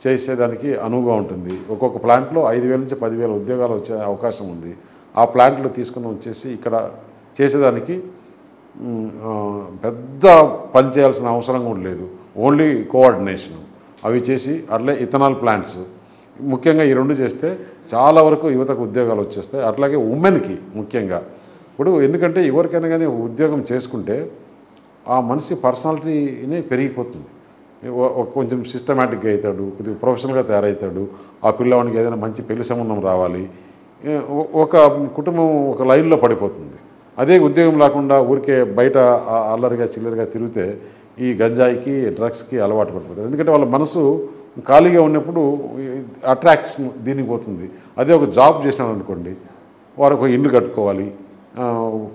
చేసేదానికి అనువుగా ఉంటుంది. ఒక్కొక్క ప్లాంట్లో 5,000 నుంచి 10,000 ఉద్యోగాలు వచ్చే అవకాశం ఉంది. ఆ ప్లాంట్లు తీసుకుని వచ్చేసి ఇక్కడ చేసేదానికి పెద్ద పని చేయాల్సిన అవసరం కూడా లేదు. ఓన్లీ కోఆర్డినేషన్ అవి చేసి అట్లే ఇథనాల్ ప్లాంట్స్ ముఖ్యంగా ఈ 2 చేస్తే చాలా వరకు యువతకు ఉద్యోగాలు వచ్చేస్తాయి. అట్లాగే ఉమెన్కి ముఖ్యంగా ఇప్పుడు ఎందుకంటే ఎవరికైనా కానీ ఉద్యోగం చేసుకుంటే ఆ మనిషి పర్సనాలిటీనే పెరిగిపోతుంది. కొంచెం సిస్టమేటిక్గా అవుతాడు, కొద్దిగా ప్రొఫెషనల్గా తయారవుతాడు. ఆ పిల్లవాడికి ఏదైనా మంచి పెళ్లి సంబంధం రావాలి, ఒక కుటుంబం ఒక లైన్లో పడిపోతుంది. అదే ఉద్యోగం లేకుండా ఊరికే బయట అల్లరిగా చిల్లరిగా తిరిగితే ఈ గంజాయికి, డ్రగ్స్కి అలవాటు పడిపోతారు. ఎందుకంటే వాళ్ళ మనసు ఖాళీగా ఉన్నప్పుడు అట్రాక్షన్ దీనికి పోతుంది. అదే ఒక జాబ్ చేసినాడు అనుకోండి, వారు ఒక ఇల్లు కట్టుకోవాలి,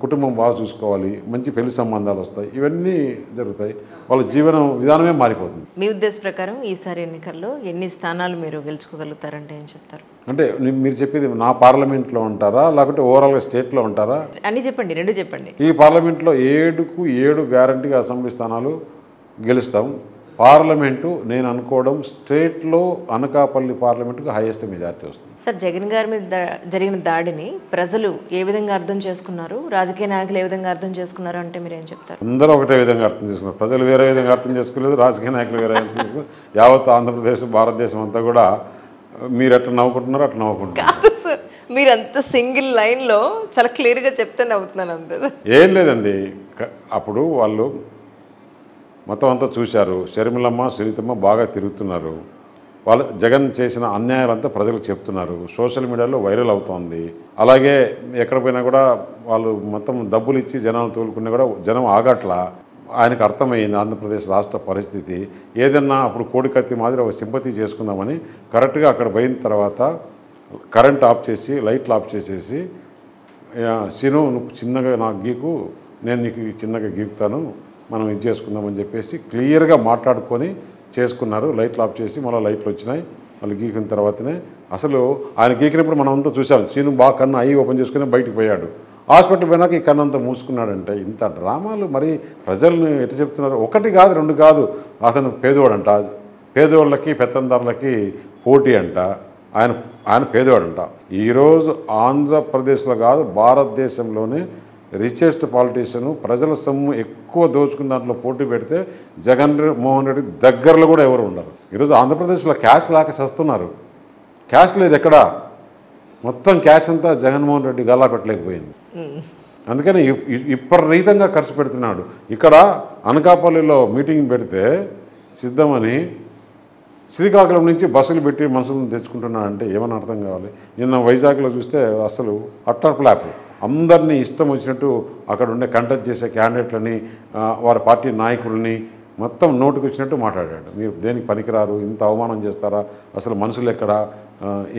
కుటుంబం బాగా చూసుకోవాలి, మంచి పెళ్లి సంబంధాలు వస్తాయి, ఇవన్నీ జరుగుతాయి. వాళ్ళ జీవనం విధానమే మారిపోతుంది. మీ ఉద్దేశ ప్రకారం ఈసారి ఎన్నికల్లో ఎన్ని స్థానాలు మీరు గెలుచుకోగలుగుతారంటే ఏం చెప్తారు? అంటే మీరు చెప్పేది నా పార్లమెంట్లో ఉంటారా లేకపోతే ఓవరాల్గా స్టేట్లో ఉంటారా? అన్నీ చెప్పండి, 2 చెప్పండి. ఈ పార్లమెంట్లో 7కు 7 గ్యారంటీగా అసెంబ్లీ స్థానాలు గెలుస్తాం. పార్లమెంటు నేను అనుకోవడం స్టేట్లో అనకాపల్లి పార్లమెంటుకు హైయెస్ట్ మెజార్టీ వస్తుంది. సార్, జగన్ గారి మీద జరిగిన దాడిని ప్రజలు ఏ విధంగా అర్థం చేసుకున్నారు, రాజకీయ నాయకులు ఏ విధంగా అర్థం చేసుకున్నారు అంటే మీరు ఏం చెప్తారు? అందరూ ఒకటే విధంగా అర్థం చేసుకున్నారు. ప్రజలు వేరే విధంగా అర్థం చేసుకోలేదు, రాజకీయ నాయకులు వేరే అర్థం చేసుకున్నారు. యావత్ ఆంధ్రప్రదేశ్, భారతదేశం అంతా కూడా మీరు ఎట్లా నవ్వుకుంటున్నారో అట్లా నవ్వుకుంటున్నారు. కాదు సార్, మీరు అంత సింగిల్ లైన్లో చాలా క్లియర్గా చెప్తే నవ్వుతున్నాను అంతే. ఏం లేదండి, అప్పుడు వాళ్ళు మొత్తం అంతా చూశారు. షర్మిలమ్మ, సునీతమ్మ బాగా తిరుగుతున్నారు. వాళ్ళ జగన్ చేసిన అన్యాయాలంతా ప్రజలకు చెప్తున్నారు, సోషల్ మీడియాలో వైరల్ అవుతోంది. అలాగే ఎక్కడ పోయినా కూడా వాళ్ళు మొత్తం డబ్బులు ఇచ్చి జనాలు తోలుకున్నా కూడా జనం ఆగట్లా. ఆయనకు అర్థమైంది ఆంధ్రప్రదేశ్ రాష్ట్ర పరిస్థితి. ఏదన్నా అప్పుడు కోడికత్తి మాదిరి ఒక సింపతి చేసుకుందామని కరెక్ట్గా అక్కడ పోయిన తర్వాత కరెంట్ ఆఫ్ చేసి లైట్లు ఆఫ్ చేసేసి, సీను నువ్వు చిన్నగా నాకు గీకు, నేను నీకు చిన్నగా గీకుతాను, మనం ఇది చేసుకుందామని చెప్పేసి క్లియర్గా మాట్లాడుకొని చేసుకున్నారు. లైట్లు ఆఫ్ చేసి మళ్ళీ లైట్లు వచ్చినాయి. మళ్ళీ గీకిన తర్వాతనే అసలు ఆయన గీకినప్పుడు మనం అంతా చూసాం. సీను బాగా కన్ను అయ్యి ఓపెన్ చేసుకుని బయటికి పోయాడు. హాస్పిటల్ పోయినాక ఈ కన్నంతా మూసుకున్నాడంటే ఇంత డ్రామాలు మరి ప్రజల్ని ఎటు చెప్తున్నారు? ఒకటి కాదు, రెండు కాదు. అతను పేదవాడంట, పేదవాళ్ళకి పెత్తందారులకి పోటీ అంట. ఆయన పేదవాడంట. ఈరోజు ఆంధ్రప్రదేశ్లో కాదు భారతదేశంలోనే రిచెస్ట్ పాలిటీషియను, ప్రజల సొమ్ము ఎక్కువ దోచుకున్న దాంట్లో పోటీ పెడితే జగన్మోహన్ రెడ్డి దగ్గరలో కూడా ఎవరు ఉండరు. ఈరోజు ఆంధ్రప్రదేశ్లో క్యాష్ లేక చేస్తున్నారు. క్యాష్ లేదు ఎక్కడా. మొత్తం క్యాష్ అంతా జగన్మోహన్ రెడ్డి గల్లా పెట్టలేకపోయింది. అందుకని విపరీతంగా ఖర్చు పెడుతున్నాడు. ఇక్కడ అనకాపల్లిలో మీటింగ్ పెడితే సిద్ధమని శ్రీకాకుళం నుంచి బస్సులు పెట్టి మనుషులను తెచ్చుకుంటున్నాడంటే ఏమని అర్థం కావాలి? నిన్న వైజాగ్లో చూస్తే అసలు అట్టర్ ఫ్లాప్. అందరినీ ఇష్టం వచ్చినట్టు అక్కడ ఉండే కంటెస్ట్ చేసే క్యాండిడేట్లని, వారి పార్టీ నాయకుల్ని మొత్తం నోటుకు వచ్చినట్టు మాట్లాడాడు. మీరు దేనికి పనికిరారు, ఇంత అవమానం చేస్తారా, అసలు మనుషులు ఎక్కడ,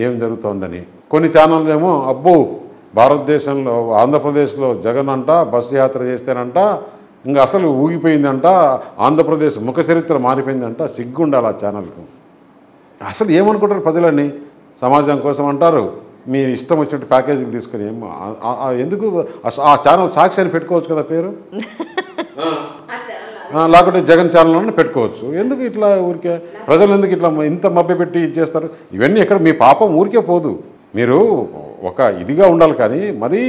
ఏం జరుగుతోందని. కొన్ని ఛానళ్ళు ఏమో అబ్బో భారతదేశంలో ఆంధ్రప్రదేశ్లో జగన్ అంట బస్సు యాత్ర చేస్తేనంట ఇంకా అసలు ఊగిపోయిందంట, ఆంధ్రప్రదేశ్ ముఖ చరిత్ర మారిపోయిందంట. సిగ్గుండాలి ఆ ఛానల్కు. అసలు ఏమనుకుంటారు ప్రజలని? సమాజం కోసం అంటారు, మీ ఇష్టం వచ్చినట్టు ప్యాకేజీలు తీసుకుని ఎందుకు ఆ ఛానల్ సాక్షి అని పెట్టుకోవచ్చు కదా పేరు, లేకుంటే జగన్ ఛానల్ పెట్టుకోవచ్చు. ఎందుకు ఇట్లా ఊరికే ప్రజలు ఎందుకు ఇట్లా ఇంత మభ్యపెట్టి ఇది చేస్తారు? ఇవన్నీ ఎక్కడ మీ పాపం ఊరికే పోదు. మీరు ఒక ఇదిగా ఉండాలి, కానీ మరీ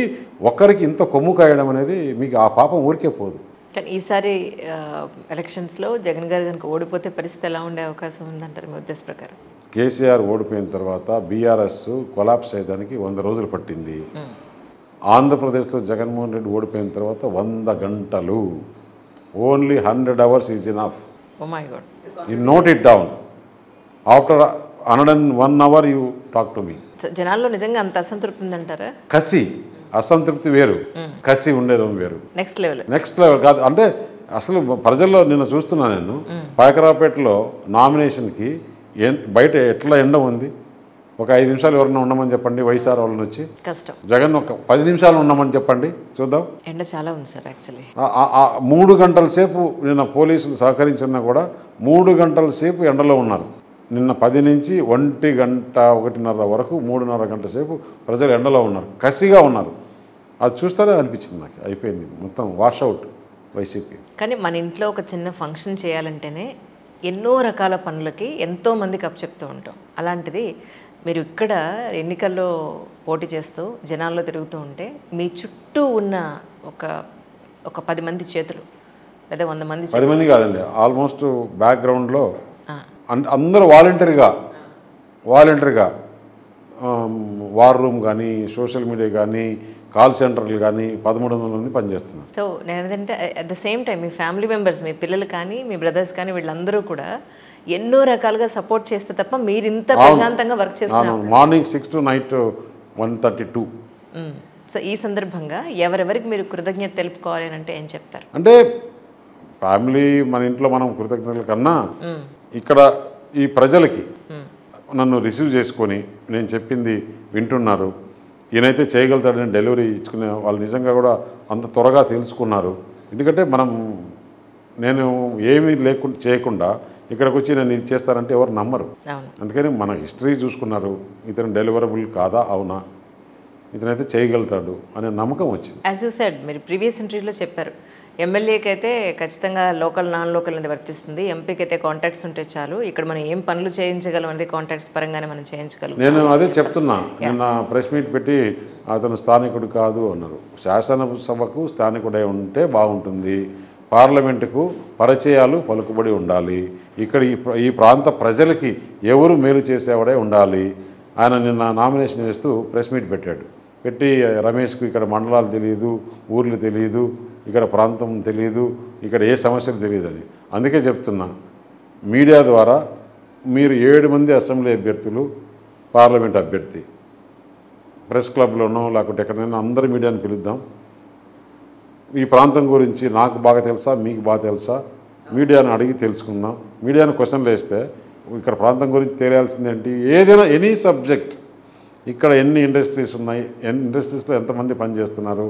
ఒక్కరికి ఇంత కొమ్ము కాయడం అనేది మీకు ఆ పాపం ఊరికే పోదు. కానీ ఈసారి ఎలక్షన్స్లో జగన్ గారు కనుక ఓడిపోతే పరిస్థితి ఎలా ఉండే అవకాశం ఉందంటారు మీ ఉద్దేశ ప్రకారం? కేసీఆర్ ఓడిపోయిన తర్వాత బీఆర్ఎస్ కొలాప్స్ అయ్యడానికి 100 రోజులు పట్టింది. ఆంధ్రప్రదేశ్లో జగన్మోహన్ రెడ్డి ఓడిపోయిన తర్వాత 100 గంటలు, only 100 hours is enough. Oh my God. You note it down. After 101 hour you talk to me. జనాల్లో నిజంగా అంత అసంతృప్తి ఉందంటారా? కసి, అసంతృప్తి వేరు, కసి ఉండేది వేరు. నెక్స్ట్ లెవెల్ కాదు. అంటే అసలు ప్రజల్లో నిన్న చూస్తున్నా నేను, పాయకరావుపేటలో నామినేషన్కి బయట ఎట్లా ఎండ ఉంది. ఒక 5 నిమిషాలు ఎవరన్నా ఉండమని చెప్పండి వైఎస్ఆర్ వాళ్ళని వచ్చి. కష్టం. జగన్ ఒక 10 నిమిషాలు ఉండమని చెప్పండి చూద్దాం. ఎండ చాలా ఉంది సార్. యాక్చువల్లీ 3 గంటల సేపు నిన్న పోలీసులు సహకరించినా కూడా 3 గంటల సేపు ఎండలో ఉన్నారు. నిన్న 10 నుంచి 1 గంట 1:30 వరకు 3:30 గంటల సేపు ప్రజలు ఎండలో ఉన్నారు, కసిగా ఉన్నారు. అది చూస్తేనే అనిపించింది నాకు అయిపోయింది మొత్తం వాషౌట్ వైసీపీ. కానీ మన ఇంట్లో ఒక చిన్న ఫంక్షన్ చేయాలంటేనే ఎన్నో రకాల పనులకి ఎంతోమందికి అప్పచెప్తూ ఉంటాం. అలాంటిది మీరు ఇక్కడ ఎన్నికల్లో పోటీ చేస్తూ జనాల్లో తిరుగుతూ ఉంటే మీ చుట్టూ ఉన్న ఒక 10 మంది చేతులు లేదా 100 మంది 10 మంది కాదండి, ఆల్మోస్ట్ బ్యాక్గ్రౌండ్లో అందరూ వాలంటరీగా వార్ రూమ్ కానీ సోషల్ మీడియా కానీ కాల్ సెంటర్లు కానీ 1300 మంది పనిచేస్తున్నారు. సో నేను ఏంటంటే అట్ ద సేమ్ టైం మీ ఫ్యామిలీ మెంబర్స్, మీ పిల్లలు కానీ మీ బ్రదర్స్ కానీ వీళ్ళందరూ కూడా ఎన్నో రకాలుగా సపోర్ట్ చేస్తే తప్ప మీరు ఇంత ప్రశాంతంగా వర్క్ చేస్తున్నారు. Morning 6 to night 1:32. సో ఈ సందర్భంగా ఎవరెవరికి మీరు కృతజ్ఞత తెలుపుకోవాలి అని అంటే ఏం చెప్తారు? అంటే ఫ్యామిలీ, మన ఇంట్లో మనం కృతజ్ఞతల కన్నా ఇక్కడ ఈ ప్రజలకి నన్ను రిసీవ్ చేసుకొని నేను చెప్పింది వింటున్నారు. ఈయనైతే చేయగలుగుతాడని డెలివరీ ఇచ్చుకునే వాళ్ళు నిజంగా కూడా అంత త్వరగా తెలుసుకున్నారు. ఎందుకంటే నేను ఏమీ చేయకుండా ఇక్కడికి వచ్చి నేను ఇది చేస్తానంటే ఎవరు నమ్మరు. అందుకని మన హిస్టరీ చూసుకున్నారు, ఇతను డెలివరబుల్ కాదా, అవునా, ఇతనైతే చేయగలుగుతాడు అనే నమ్మకం వచ్చింది. యాజ్ యూ సెడ్, మీరు ప్రీవియస్ ఇంటర్వ్యూలో చెప్పారు, ఎమ్మెల్యేకి అయితే ఖచ్చితంగా లోకల్ నాన్ లోకల్ అనేది వర్తిస్తుంది, ఎంపీకి అయితే కాంటాక్ట్స్ ఉంటే చాలు, ఇక్కడ మనం ఏం పనులు చేయించగలం అనేది కాంటాక్ట్స్ పరంగానే మనం చేయించగలం. నేను అదే చెప్తున్నా. నిన్న ప్రెస్ మీట్ పెట్టి అతను స్థానికుడు కాదు అన్నారు. శాసనసభకు స్థానికుడై ఉంటే బాగుంటుంది, పార్లమెంటుకు పరిచయాలు పలుకుబడి ఉండాలి, ఇక్కడ ఈ ప్రాంత ప్రజలకి ఎవరు మేలు చేసేవాడే ఉండాలి. ఆయన నిన్న నామినేషన్ వేస్తూ ప్రెస్ మీట్ పెట్టి రమేష్కు ఇక్కడ మండలాలు తెలియదు, ఊర్లు తెలియదు, ఇక్కడ ప్రాంతం తెలియదు, ఇక్కడ ఏ సమస్యలు తెలియదని. అందుకే చెప్తున్నా, మీడియా ద్వారా మీరు 7 మంది అసెంబ్లీ అభ్యర్థులు, పార్లమెంట్ అభ్యర్థి, ప్రెస్ క్లబ్లోనో లేకపోతే ఎక్కడైనా అందరి మీడియాని పిలుద్దాం, ఈ ప్రాంతం గురించి నాకు బాగా తెలుసా, మీకు బాగా తెలుసా, మీడియాను అడిగి తెలుసుకుందాం. మీడియాను క్వశ్చన్లు వేస్తే ఇక్కడ ప్రాంతం గురించి తెలియాల్సిందేంటి, ఏదైనా ఎనీ సబ్జెక్ట్, ఇక్కడ ఎన్ని ఇండస్ట్రీస్ ఉన్నాయి, ఇండస్ట్రీస్లో ఎంతమంది పనిచేస్తున్నారు,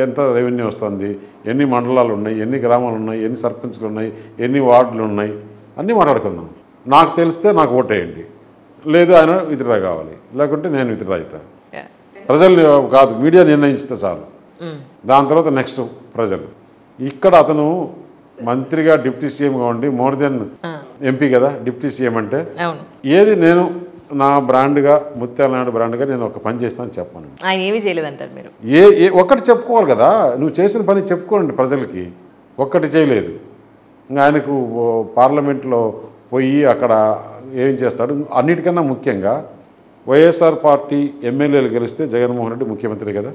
ఎంత రెవెన్యూ వస్తుంది, ఎన్ని మండలాలు ఉన్నాయి, ఎన్ని గ్రామాలు ఉన్నాయి, ఎన్ని సర్పంచ్లు ఉన్నాయి, ఎన్ని వార్డులు ఉన్నాయి, అన్నీ మాట్లాడుకుందాం. నాకు తెలిస్తే నాకు ఓటేయండి, లేదు ఆయన విత్డ్రా కావాలి, లేకుంటే నేను విత్డ్రా అవుతాను. ప్రజలు కాదు, మీడియా నిర్ణయించితే చాలు. దాని తర్వాత నెక్స్ట్ ప్రజలు. ఇక్కడ అతను మంత్రిగా డిప్యూటీ సీఎంగా ఉండి మోర్ దెన్ ఎంపీ కదా డిప్యూటీ సీఎం అంటే, ఏది నేను నా బ్రాండ్గా, ముత్యాల నాయుడు బ్రాండ్గా నేను ఒక పని చేస్తానని చెప్పాను. ఆయన ఏమీ చేయలేదంటారు మీరు? ఒక్కటి చెప్పుకోవాలి కదా, నువ్వు చేసిన పని చెప్పుకోండి ప్రజలకి. ఒక్కటి చేయలేదు. ఇంకా ఆయనకు పార్లమెంట్లో పోయి అక్కడ ఏం చేస్తాడు, అన్నిటికన్నా ముఖ్యంగా వైఎస్ఆర్ పార్టీ ఎమ్మెల్యేలు గెలిస్తే జగన్మోహన్ రెడ్డి ముఖ్యమంత్రి కదా,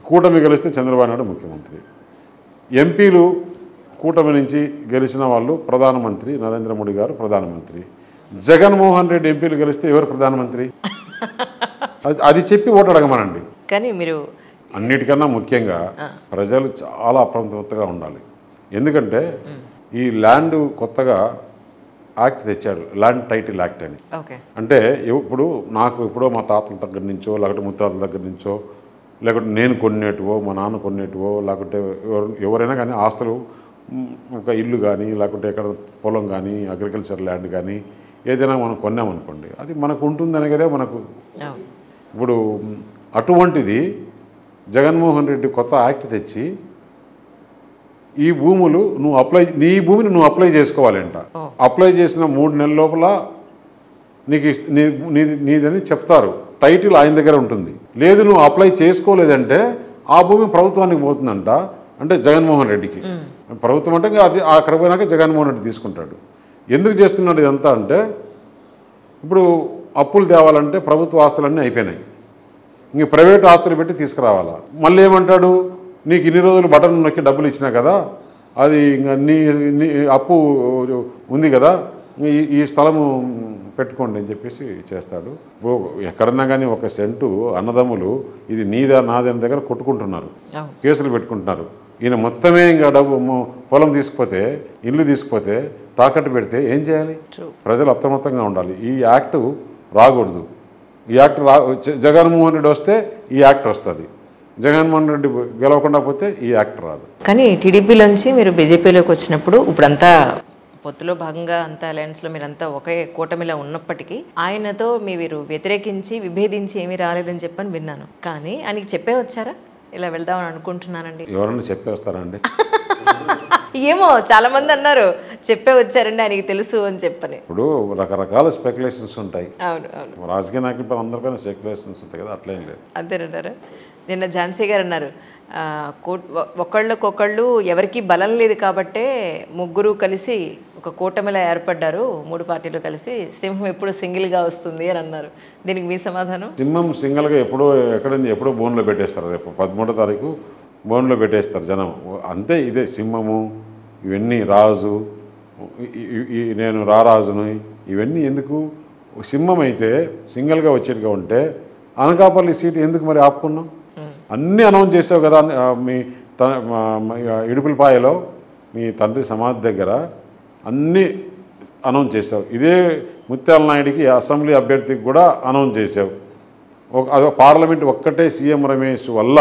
కూటమి గెలిస్తే చంద్రబాబు నాయుడు ముఖ్యమంత్రి, ఎంపీలు కూటమి నుంచి గెలిచిన వాళ్ళు ప్రధానమంత్రి, నరేంద్ర మోడీ గారు ప్రధానమంత్రి, జగన్మోహన్ రెడ్డి ఎంపీలు గెలిస్తే ఎవరు ప్రధానమంత్రి? అది చెప్పి ఓటు అడగమనండి. కానీ మీరు అన్నిటికన్నా ముఖ్యంగా ప్రజలు చాలా అప్రమత్తగా ఉండాలి. ఎందుకంటే ఈ ల్యాండ్ కొత్తగా యాక్ట్ తెచ్చాడు, ల్యాండ్ టైటిల్ యాక్ట్ అని. అంటే ఇప్పుడు నాకు ఎప్పుడో మా తాతల దగ్గర నుంచో, లేకపోతే ముత్తాతల దగ్గర నుంచో, లేకపోతే నేను కొన్నేటివో, మా నాన్న కొన్నేటివో, లేకపోతే ఎవరైనా కానీ ఆస్తులు, ఒక ఇల్లు కానీ, లేకపోతే ఎక్కడ పొలం కానీ, అగ్రికల్చర్ ల్యాండ్ కానీ ఏదైనా మనం కొన్నామనుకోండి, అది మనకు ఉంటుందనే కదా మనకు. ఇప్పుడు అటువంటిది జగన్మోహన్ రెడ్డి కొత్త యాక్ట్ తెచ్చి ఈ భూములు నీ భూమిని నువ్వు అప్లై చేసుకోవాలంట. అప్లై చేసిన 3 నెలల లోపల నీకు నీదని చెప్తారు. టైటిల్ ఆయన దగ్గర ఉంటుంది. లేదు నువ్వు అప్లై చేసుకోలేదంటే ఆ భూమి ప్రభుత్వానికి పోతుందంట, అంటే జగన్మోహన్ రెడ్డికి. ప్రభుత్వం అంటే అది అక్కడ పోయినాక జగన్మోహన్ రెడ్డి తీసుకుంటాడు. ఎందుకు చేస్తున్నాడు ఇదంతా అంటే, ఇప్పుడు అప్పులు తేవాలంటే ప్రభుత్వ ఆస్తులన్నీ అయిపోయినాయి, ఇంక ప్రైవేట్ ఆస్తులు పెట్టి తీసుకురావాలా. మళ్ళీ ఏమంటాడు, నీకు ఇన్ని రోజులు బటన్ నొక్కి డబ్బులు ఇచ్చినా కదా, అది ఇంకా నీ అప్పు ఉంది కదా, ఈ స్థలము పెట్టుకోండి అని చెప్పేసి చేస్తాడు. ఎక్కడన్నా కానీ ఒక సెంటు అన్నదమ్ములు ఇది నీదా నాది అని దగ్గర కొట్టుకుంటున్నారు, కేసులు పెట్టుకుంటున్నారు. ఈయన మొత్తమే ఇంకా డబ్బు పొలం తీసుకుపోతే, ఇల్లు తీసుకుపోతే, తాకట్టు పెడితే ఏం చేయాలి? ప్రజలు అప్రమత్తంగా ఉండాలి. ఈ యాక్ట్ రాకూడదు. ఈ యాక్ట్ జగన్మోహన్ రెడ్డి వస్తే ఈ యాక్ట్ వస్తుంది, జగన్మోహన్ రెడ్డి గెలవకుండా పోతే ఈ యాక్ట్ రాదు. కానీ టీడీపీలోంచి మీరు బీజేపీలోకి వచ్చినప్పుడు ఇప్పుడంతా పొత్తులో భాగంగా అంతా అలయన్స్లో మీరంతా ఒకే కూటమిలో ఉన్నప్పటికీ ఆయనతో మీరు వ్యతిరేకించి విభేదించి ఏమీ రాలేదని చెప్పని విన్నాను. కానీ ఆయనకి చెప్పే వచ్చారా ఇలా వెళ్దామని అనుకుంటున్నానండి? ఎవరన్నా చెప్పే వస్తారండి? ఏమో చాలా మంది అన్నారు చెప్పే వచ్చారండి ఆయనకి తెలుసు అని చెప్పని. ఇప్పుడు రకరకాల స్పెక్యులేషన్స్ ఉంటాయి. అవును అవును, రాజకీయ నాయకులు అందరిపైన స్పెక్యులేషన్స్ ఉంటాయి కదా, అట్లేం లేదు. అంతేనంటారా? నిన్న ఝాన్సీ గారు అన్నారు ఒకళ్ళకొకళ్ళు ఎవరికి బలం లేదు కాబట్టే ముగ్గురు కలిసి ఒక కూటమిలా ఏర్పడ్డారు, 3 పార్టీలు కలిసి, సింహం ఎప్పుడు సింగిల్గా వస్తుంది అని అన్నారు. దీనికి మీ సమాధానం? సింహం సింగిల్గా ఎప్పుడో బోన్లో పెట్టేస్తారు. రేపు 13వ తారీఖు బోన్లో పెట్టేస్తారు జనం, అంతే. ఇదే సింహము, ఇవన్నీ రాజు, నేను రారాజును, ఇవన్నీ ఎందుకు? సింహం అయితే సింగిల్గా వచ్చేట్టుగా ఉంటే అనకాపల్లి సీటు ఎందుకు మరి ఆపుకున్నాం? అన్నీ అనౌన్స్ చేసావు కదా. మీ ఇడుపులపాయలో మీ తండ్రి సమాధి దగ్గర అన్నీ అనౌన్స్ చేసావు. ఇదే ముత్యాల నాయుడికి అసెంబ్లీ అభ్యర్థికి కూడా అనౌన్స్ చేసావు. పార్లమెంట్ ఒక్కటే సీఎం రమేష్ వల్ల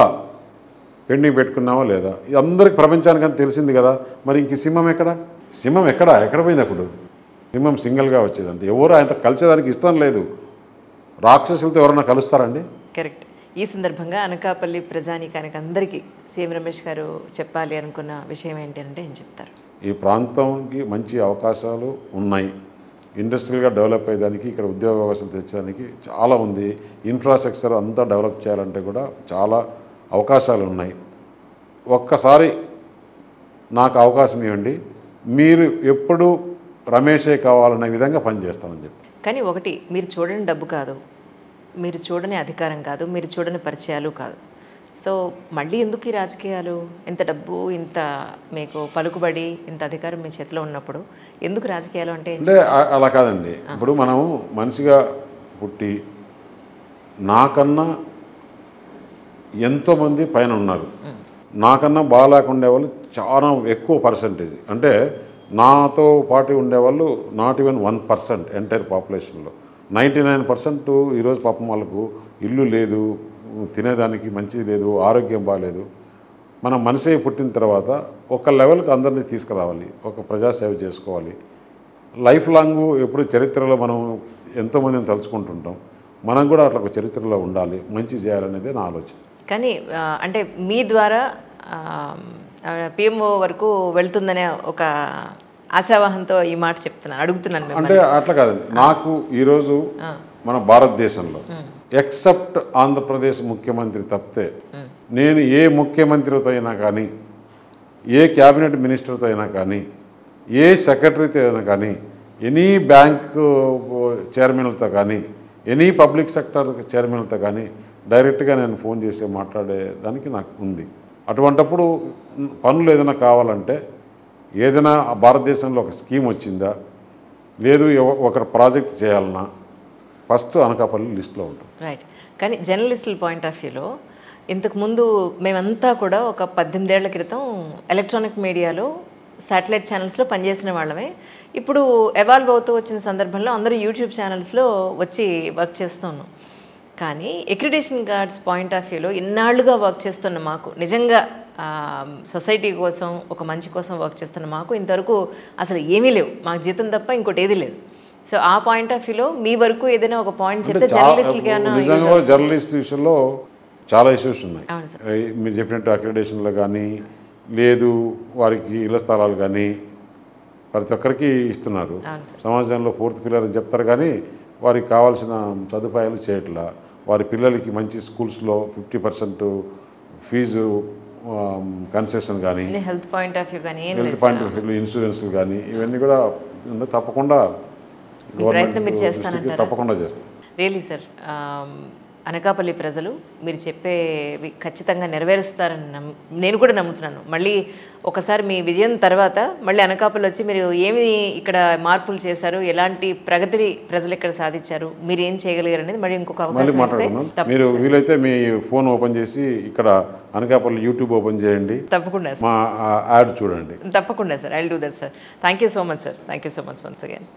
పెండింగ్ పెట్టుకున్నావా లేదా? అందరికి ప్రపంచానికంతా తెలిసింది కదా. మరి ఇంక సింహం ఎక్కడ పోయింది? అప్పుడు సింహం సింగిల్గా వచ్చేదంటే ఎవరు ఆయనతో కలిసేదానికి ఇష్టం లేదు. రాక్షసులతో ఎవరన్నా కలుస్తారండి? కరెక్ట్. ఈ సందర్భంగా అనకాపల్లి ప్రజానీకానికి అందరికీ సీఎం రమేష్ గారు చెప్పాలి అనుకున్న విషయం ఏంటంటే ఏం చెప్తారు? ఈ ప్రాంతంకి మంచి అవకాశాలు ఉన్నాయి. ఇండస్ట్రియల్గా డెవలప్ అయ్యేదానికి, ఇక్కడ ఉద్యోగ అవకాశాలు తెచ్చడానికి చాలా ఉంది. ఇన్ఫ్రాస్ట్రక్చర్ అంతా డెవలప్ చేయాలంటే కూడా చాలా అవకాశాలు ఉన్నాయి. ఒక్కసారి నాకు అవకాశం ఇవ్వండి, మీరు ఎప్పుడు రమేషే కావాలనే విధంగా పనిచేస్తానని చెప్పి. కానీ ఒకటి, మీరు చూడని డబ్బు కాదు, మీరు చూడని అధికారం కాదు, మీరు చూడని పరిచయాలు కాదు. సో మళ్ళీ ఎందుకు ఈ రాజకీయాలు? ఇంత డబ్బు, ఇంత మీకు పలుకుబడి, ఇంత అధికారం మీ చేతిలో ఉన్నప్పుడు ఎందుకు రాజకీయాలు అంటే? అలా కాదండి. ఇప్పుడు మనం మనిషిగా పుట్టి నాకన్నా ఎంతోమంది పైన ఉన్నారు. నాకన్నా బాగాలేకుండే వాళ్ళు చాలా ఎక్కువ పర్సంటేజ్. అంటే నాతో పాటు ఉండేవాళ్ళు నాట్ ఈవెన్ 1% ఎంటైర్ పాపులేషన్లో. 99% ఈరోజు పాపం వాళ్ళకు ఇల్లు లేదు, తినేదానికి మంచిది లేదు, ఆరోగ్యం బాగాలేదు. మనం మనిషి పుట్టిన తర్వాత ఒక లెవెల్కి అందరినీ తీసుకురావాలి, ఒక ప్రజాసేవ చేసుకోవాలి. లైఫ్ లాంగ్ ఎప్పుడు చరిత్రలో మనం ఎంతోమందిని తలుచుకుంటుంటాం. మనం కూడా అట్లా ఒక చరిత్రలో ఉండాలి, మంచి చేయాలనేది నా ఆలోచన. కానీ అంటే మీ ద్వారా పిఎంఓ వరకు వెళ్తుందనే ఒక ఆశావాహంతో ఈ మాట చెప్తున్నాను, అడుగుతున్నాను. అంటే అట్లా కాదండి. నాకు ఈరోజు మన భారతదేశంలో ఎక్సెప్ట్ ఆంధ్రప్రదేశ్ ముఖ్యమంత్రి తప్పితే నేను ఏ ముఖ్యమంత్రితో అయినా కానీ, ఏ క్యాబినెట్ మినిస్టర్తో అయినా కానీ, ఏ సెక్రటరీతో అయినా కానీ, ఎనీ బ్యాంక్ చైర్మన్లతో కానీ, ఎనీ పబ్లిక్ సెక్టర్ చైర్మన్లతో కానీ డైరెక్ట్గా నేను ఫోన్ చేసి మాట్లాడేదానికి నాకు ఉంది. అటువంటప్పుడు పనులు ఏదైనా కావాలంటే, ఏదైనా భారతదేశంలో ఒక స్కీమ్ వచ్చిందా, లేదు ఒక ప్రాజెక్ట్ చేయాలన్నా ఫస్ట్ అనకాపల్లి లిస్టులో ఉంటుంది. రైట్. కానీ జర్నలిస్టుల పాయింట్ ఆఫ్ వ్యూలో ఇంతకుముందు మేమంతా కూడా ఒక 18 ఏళ్ల క్రితం ఎలక్ట్రానిక్ మీడియాలో శాటిలైట్ ఛానల్స్లో పనిచేసిన వాళ్ళమే. ఇప్పుడు ఎవాల్వ్ అవుతూ వచ్చిన సందర్భంలో అందరూ యూట్యూబ్ ఛానల్స్లో వచ్చి వర్క్ చేస్తున్నాం. కానీ అక్రిడిటేషన్ కార్డ్స్ పాయింట్ ఆఫ్ వ్యూలో ఇన్నాళ్లుగా వర్క్ చేస్తున్న మాకు, నిజంగా సొసైటీ కోసం, ఒక మంచి కోసం వర్క్ చేస్తున్న మాకు ఇంతవరకు అసలు ఏమీ లేవు, మాకు జీతం తప్ప ఇంకోటి ఏది లేదు. సో ఆ పాయింట్ ఆఫ్ వ్యూలో మీ వరకు ఏదైనా ఒక పాయింట్ చెప్తే జర్నలిస్టులకి నిజంగా జర్నలిస్ట్ విషయంలో చాలా ఇష్యూస్ ఉన్నాయి. మీరు చెప్పినట్టు అక్రిడిటేషన్లో కానీ, లేదు వారికి ఇళ్ల స్థలాలు కానీ ప్రతి ఒక్కరికి ఇస్తున్నారు. సమాజంలో 4th పిల్లర్ అని చెప్తారు కానీ వారికి కావాల్సిన సదుపాయాలు చేయట్లా. వారి పిల్లలకి మంచి స్కూల్స్లో 50% ఫీజు కన్సెషన్ కానీ, హెల్త్ పాయింట్ ఆఫ్ వ్యూ కానీ, ఇన్సూరెన్స్లు కానీ ఇవన్నీ కూడా తప్పకుండా ప్రయత్నం మీరు చేస్తానంటారా? తప్పకుండా చేస్తాం. రియలీ సార్, అనకాపల్లి ప్రజలు మీరు చెప్పేవి ఖచ్చితంగా నెరవేరుస్తారని నేను కూడా నమ్ముతున్నాను. మళ్ళీ ఒకసారి మీ విజయం తర్వాత మళ్ళీ అనకాపల్లి వచ్చి మీరు ఏమి ఇక్కడ మార్పులు చేశారు, ఎలాంటి ప్రగతిని ప్రజలు ఇక్కడ సాధించారు, మీరు ఏం చేయగలిగారు అనేది మళ్ళీ ఇంకొక అవకాశం ఇస్తే మీరు వీలైతే మీ ఫోన్ ఓపెన్ చేసి ఇక్కడ అనకాపల్లి యూట్యూబ్ ఓపెన్ చేయండి. తప్పకుండా మా యాడ్ చూడండి. తప్పకుండా sir, I will do that sir. Thank you so much sir. Thank you so much once again.